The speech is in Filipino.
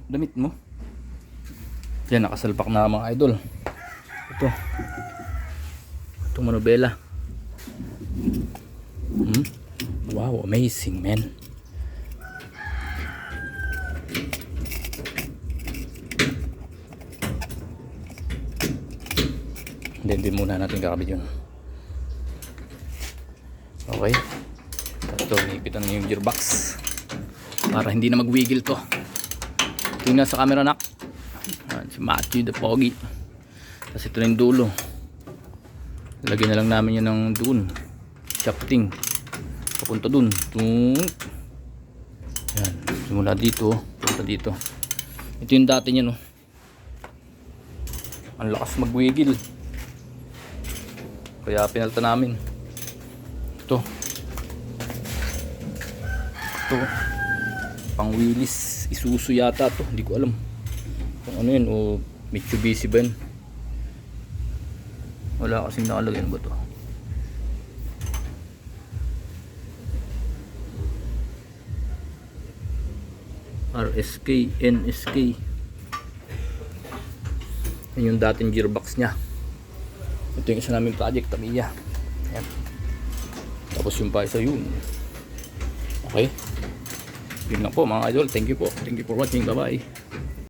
damit mo. Yan, nakasalpak na mga idol. Ito. Itong manobela. Wow, amazing, man. Hindi muna natin kakabit yun. Okay. Ito, nipitan na yung gearbox para hindi na magwigil to. Tingnan sa camera, nak. Si Matthew the Pogi. Tapos ito na yung dulo. Lagyan na lang namin yan ng doon. Shafting. Papunta doon. Yan. Simula dito. Punta dito. Ito yung dati niya, no. Ang lakas magwigil. Kaya pinalta namin. Ito. Pang wheelies. Isuzu yata to. Hindi ko alam kung ano yun o Mitsubishi ba yun. Wala kasing nakalagay. Ano ba to? RSK, NSK. Yan yung dating gearbox nya. Ito yung isa naming project, Tamiya. Ayan. Tapos yung pa isa yun. Okay. Yun lang po mga idol. Thank you po. Thank you for watching. Bye bye.